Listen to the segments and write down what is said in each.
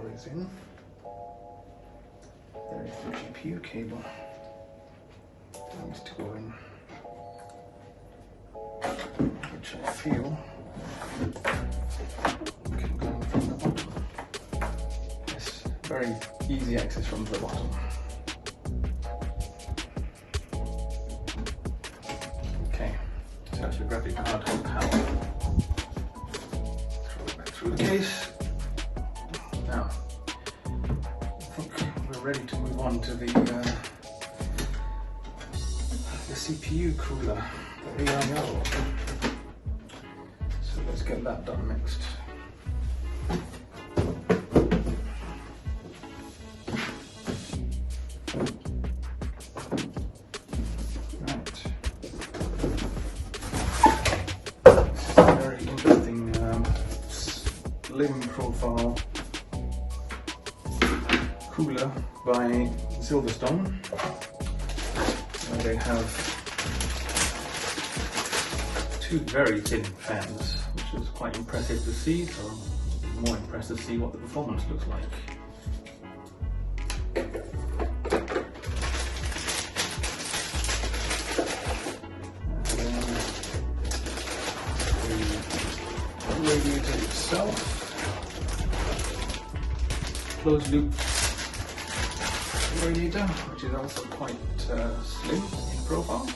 power is in. There is the GPU cable. Needs to go in, which I feel can go in from the bottom. Yes, very easy access from the bottom. Okay, so that's your graphic card power. Throw it back through the case. Now, I think we're ready to move on to the CPU cooler, the AIO. So let's get that done next. Right. This is a very interesting slim profile cooler by Silverstone. They have two very thin fans, which is quite impressive to see, so I'm more impressed to see what the performance looks like. And the radiator itself, closed loop radiator, which is also quite slim in profile.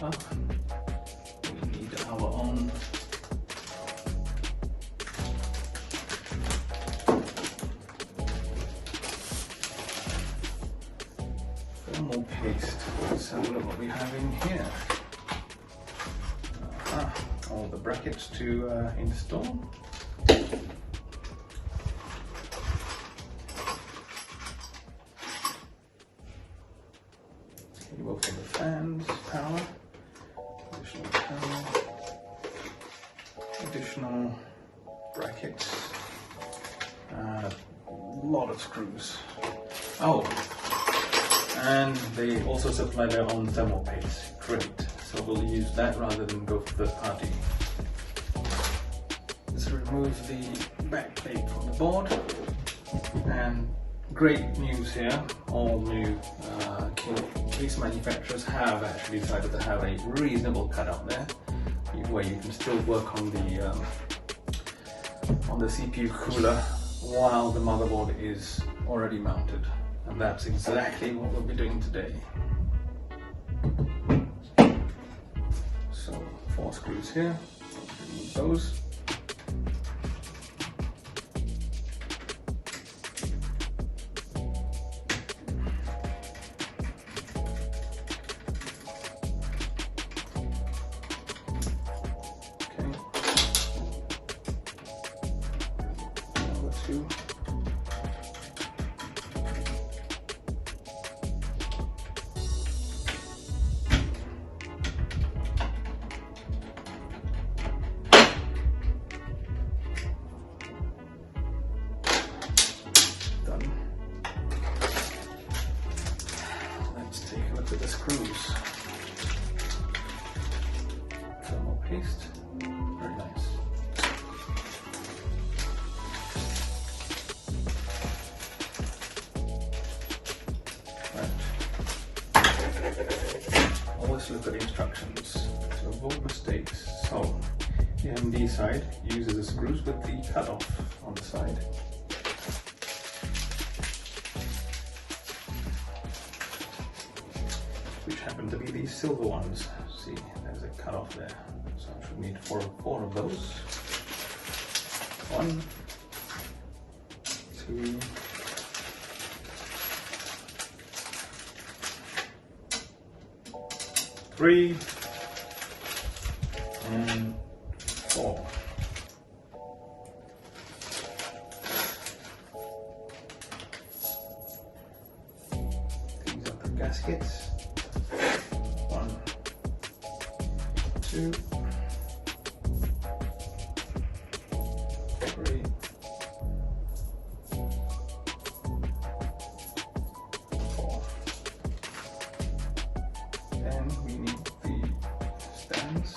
And we need our own thermal paste. Let's have a look what we have in here. All the brackets to install. Cable for the fans, power, additional brackets, a lot of screws. Oh, and they also supply their own thermal paste. Great. So we'll use that rather than go for third party. Let's remove the back plate from the board. And great news here, all new case manufacturers have actually decided to have a reasonable cutout there, where you can still work on the CPU cooler while the motherboard is already mounted. And that's exactly what we'll be doing today. So 4 screws here, remove those. Okay. Number 2. To the screws. Thermal paste, very nice. Right. Always look at the instructions to avoid mistakes. So the MD side uses the screws with the cutoff on the side. Which happen to be these silver ones. See, there's a cutoff there. So I should need four of those. 1, 2, 3, and 4. These are the gaskets. 1, 2, 3, 4. Then we need the stands.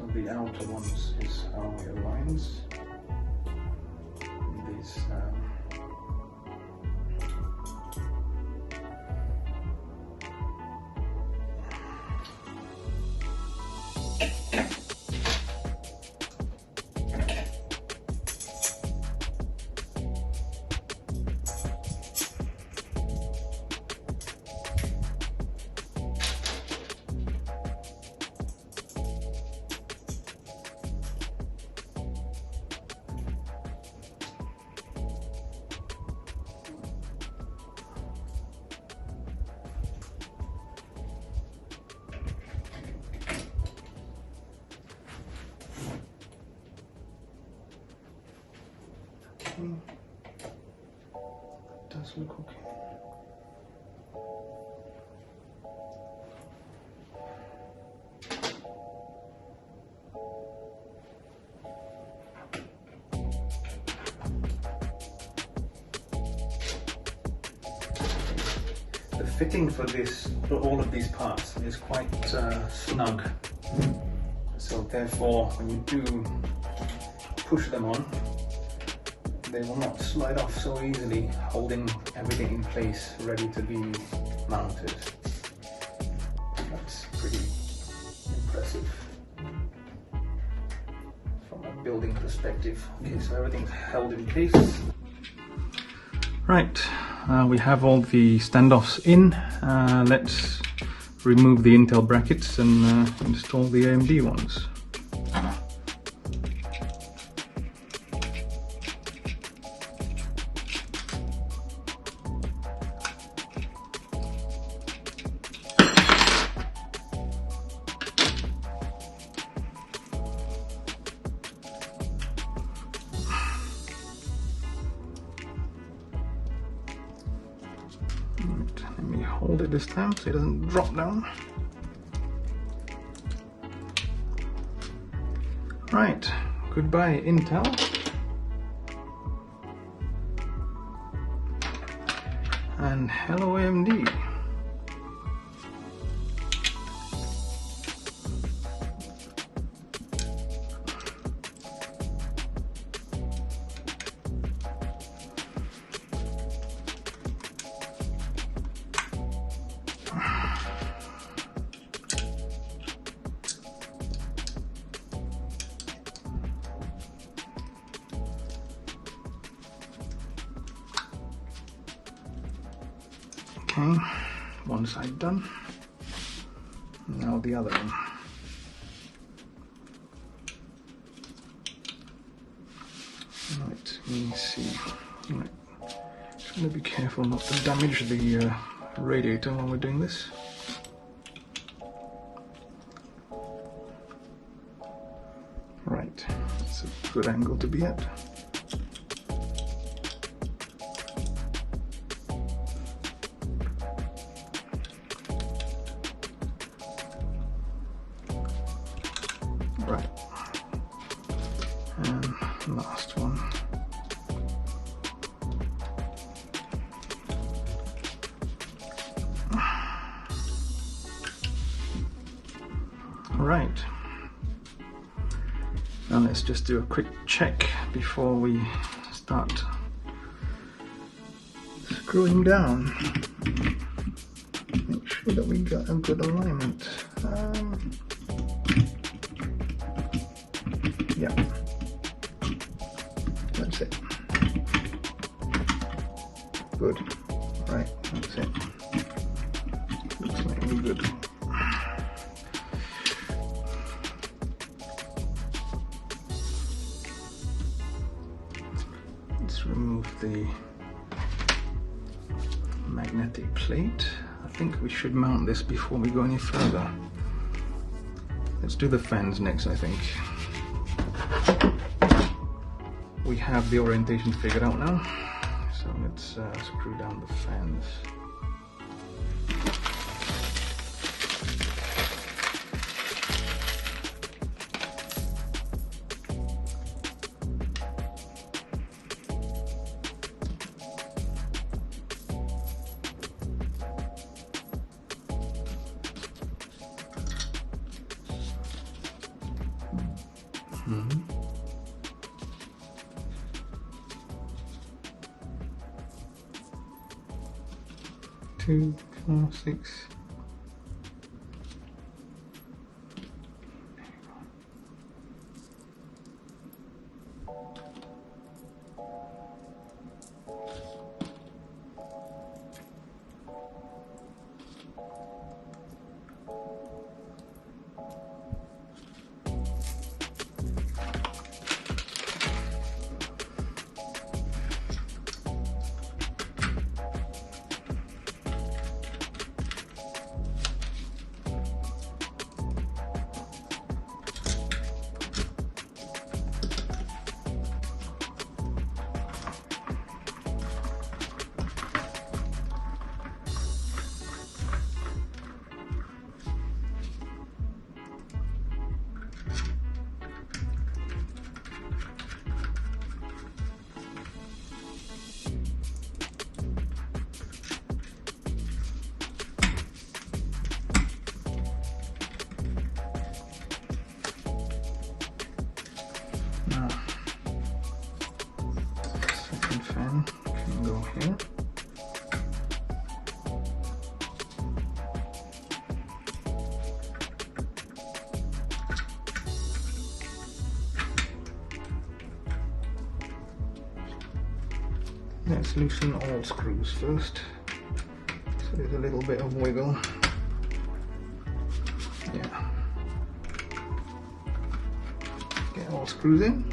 So the outer ones is how it aligns. These does look okay. The fitting for all of these parts is quite snug. So therefore, when you do push them on, they will not slide off so easily, holding everything in place, ready to be mounted. That's pretty impressive from a building perspective. Okay, so everything's held in place. Right, we have all the standoffs in. Let's remove the Intel brackets and install the AMD ones. Let me hold it this time so it doesn't drop down. Right, goodbye Intel. And hello AMD. Okay, one side done. Now the other one. Right, let me see. Right. Just going to be careful not to damage the radiator while we're doing this. Right, that's a good angle to be at. Right, and last one. Right, now let's just do a quick check before we start screwing down. Make sure that we got a good alignment. Yeah, that's it. Good. Right, that's it. Looks like we're good. Let's remove the magnetic plate. I think we should mount this before we go any further. Let's do the fans next, I think. We have the orientation figured out now, so let's screw down the fans. Mm-hmm. 2, 4, 6. Now, second fan can go here. Let's loosen all screws first, so there's a little bit of wiggle. Yeah. Get all screws in.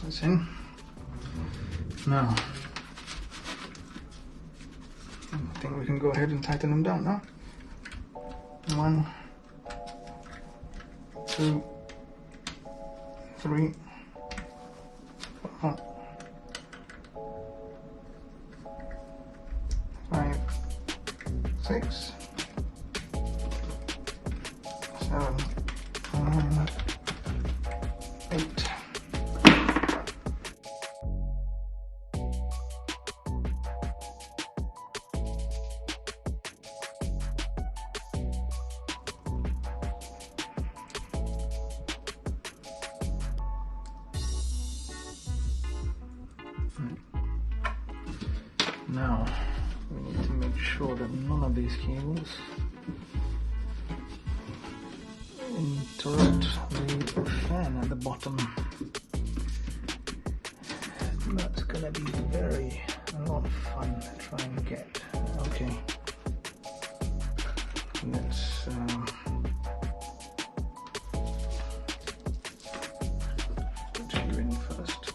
That's in. Now, I think we can go ahead and tighten them down now. 1, 2, 3, 4, 5, 6, 7, 8. Now, we need to make sure that none of these cables interrupt the fan at the bottom. That's gonna be a lot of fun to try and get. Okay, let's put you in first.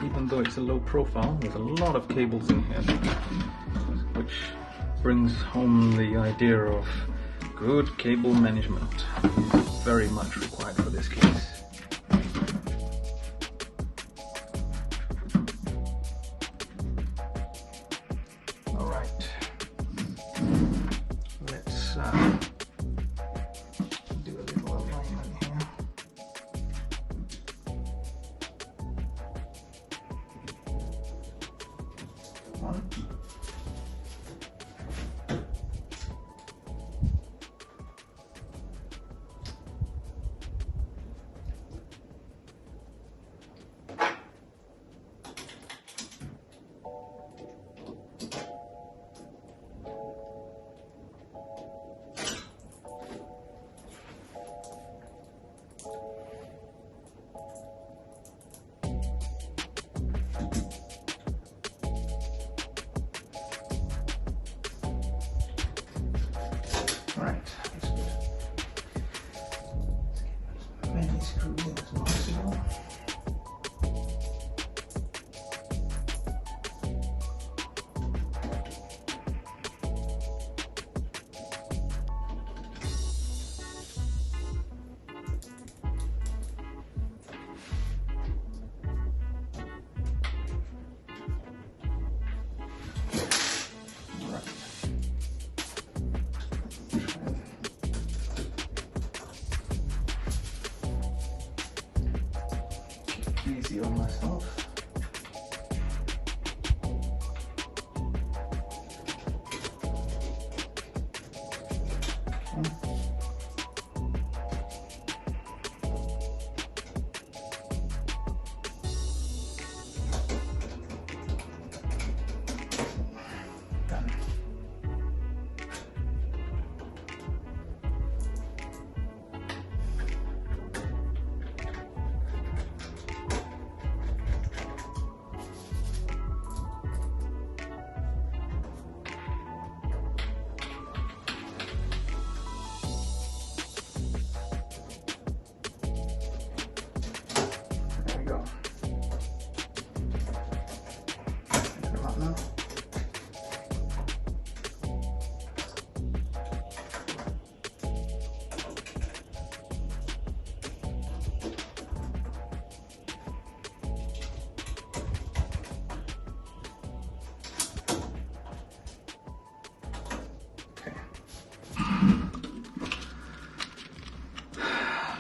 Even though it's a low profile, there's a lot of cables in here, which brings home the idea of good cable management. Very much required for this case. Alright, let's do a little alignment here. video myself.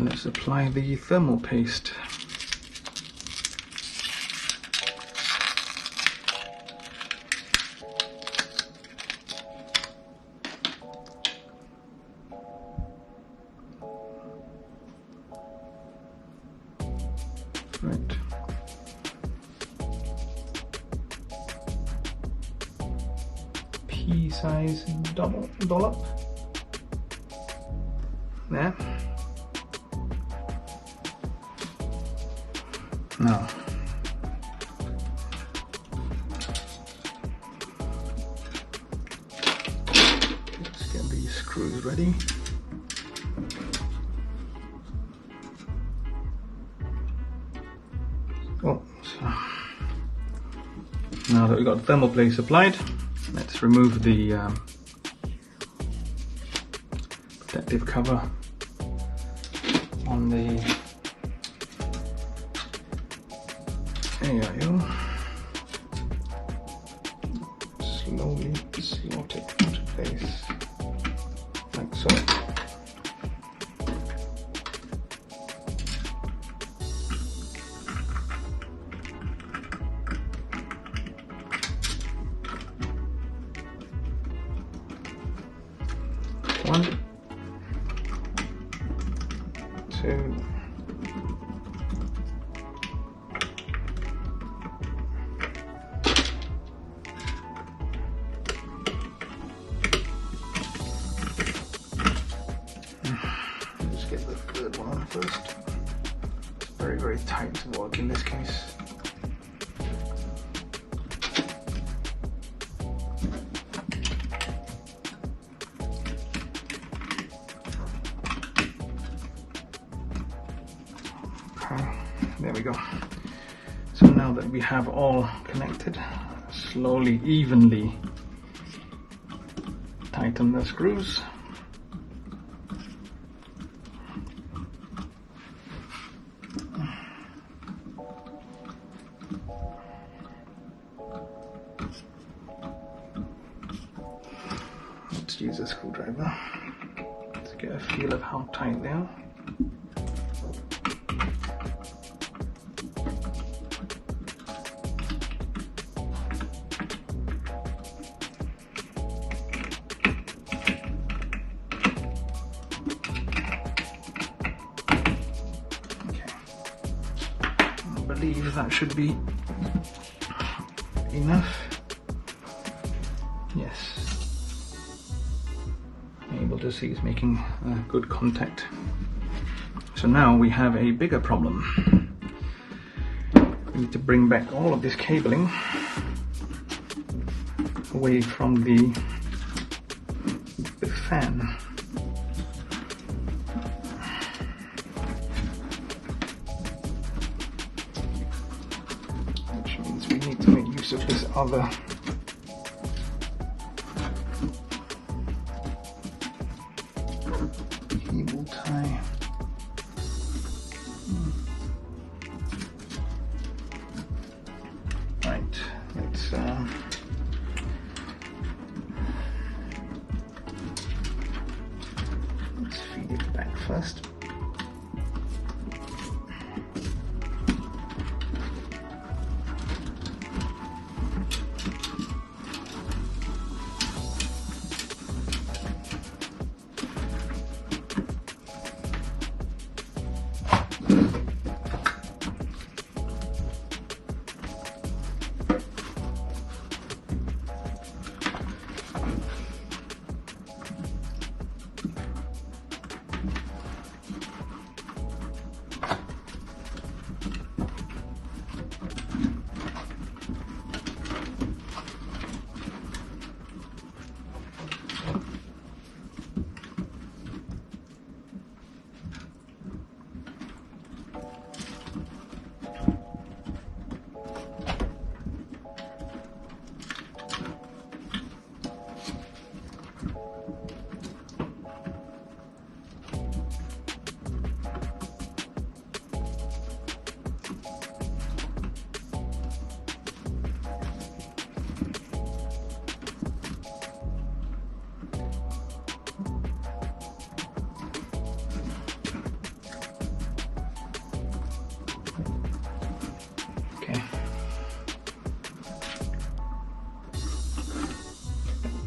Let's apply the thermal paste. Right. Pea-size dollop. There. Now, let's get these screws ready. Oh, so now that we've got the thermal paste applied, let's remove the protective cover on the. There you go. Slowly slot it into place, like so. One, two. Get the third one on first. It's very, very tight to work in this case. Okay, there we go. So now that we have all connected, slowly, evenly tighten the screws. Let's use a screwdriver to get a feel of how tight they are. Okay, I believe that should be enough. Yes. Able to see it's making good contact. So now we have a bigger problem. We need to bring back all of this cabling away from the fan. Which means we need to make use of this other cable tie. Right, let's feed it back first.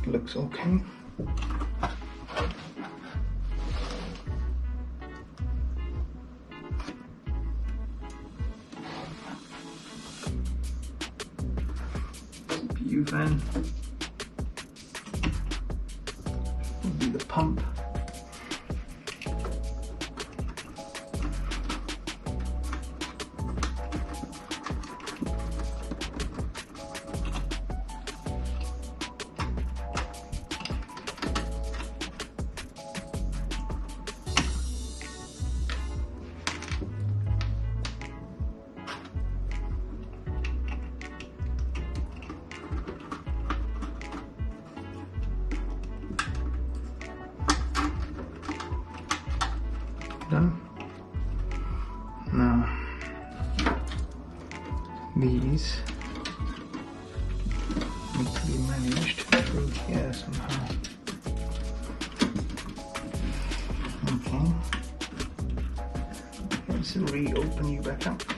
looks okay. CPU fan. Will be the pump. Done. Now these need to be managed through here somehow. Okay. Let's reopen you back up.